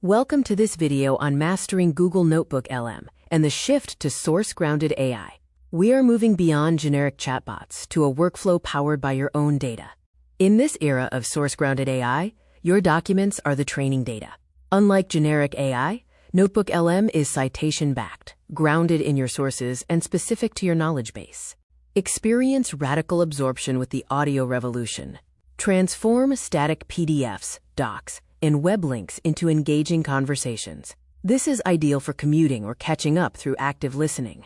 Welcome to this video on mastering Google Notebook LM and the shift to source-grounded AI. We are moving beyond generic chatbots to a workflow powered by your own data. In this era of source-grounded AI, your documents are the training data. Unlike generic AI, Notebook LM is citation-backed, grounded in your sources, and specific to your knowledge base. Experience radical absorption with the audio revolution. Transform static PDFs, docs, and web links into engaging conversations. This is ideal for commuting or catching up through active listening.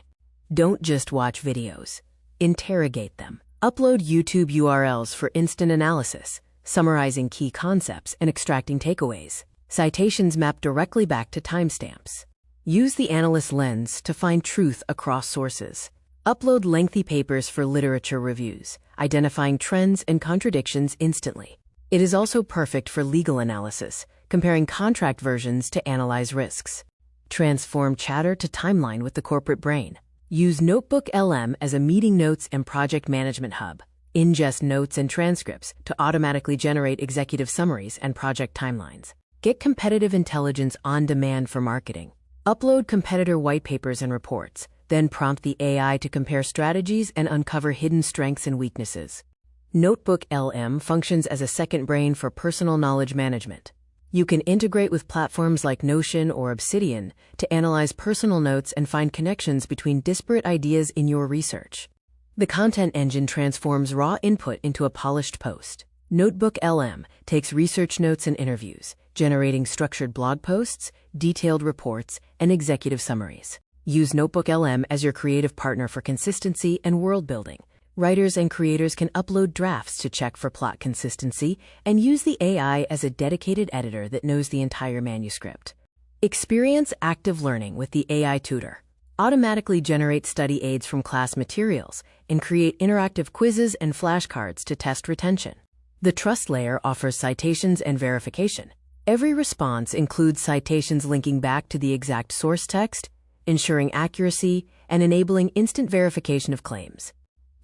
Don't just watch videos. Interrogate them. Upload YouTube URLs for instant analysis, summarizing key concepts and extracting takeaways. Citations map directly back to timestamps. Use the analyst lens to find truth across sources. Upload lengthy papers for literature reviews, identifying trends and contradictions instantly. It is also perfect for legal analysis, comparing contract versions to analyze risks. Transform chatter to timeline with the corporate brain. Use Notebook LM as a meeting notes and project management hub. Ingest notes and transcripts to automatically generate executive summaries and project timelines. Get competitive intelligence on demand for marketing. Upload competitor white papers and reports, then prompt the AI to compare strategies and uncover hidden strengths and weaknesses. Notebook LM functions as a second brain for personal knowledge management. You can integrate with platforms like Notion or Obsidian to analyze personal notes and find connections between disparate ideas in your research. The content engine transforms raw input into a polished post. Notebook LM takes research notes and interviews, generating structured blog posts, detailed reports, and executive summaries. Use Notebook LM as your creative partner for consistency and world building. Writers and creators can upload drafts to check for plot consistency and use the AI as a dedicated editor that knows the entire manuscript. Experience active learning with the AI tutor. Automatically generate study aids from class materials and create interactive quizzes and flashcards to test retention. The trust layer offers citations and verification. Every response includes citations linking back to the exact source text, ensuring accuracy and enabling instant verification of claims.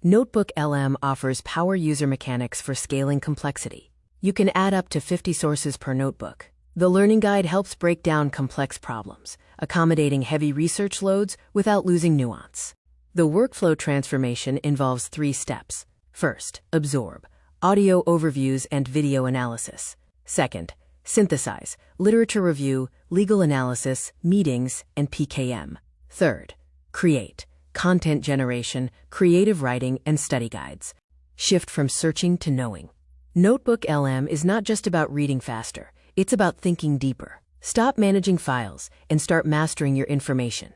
Notebook LM offers power user mechanics for scaling complexity. You can add up to 50 sources per notebook. The learning guide helps break down complex problems, accommodating heavy research loads without losing nuance. The workflow transformation involves 3 steps. First, absorb, audio overviews and video analysis. Second, synthesize, literature review, legal analysis, meetings, and PKM. Third, create, content generation, creative writing, and study guides. Shift from searching to knowing. Notebook LM is not just about reading faster, it's about thinking deeper. Stop managing files and start mastering your information.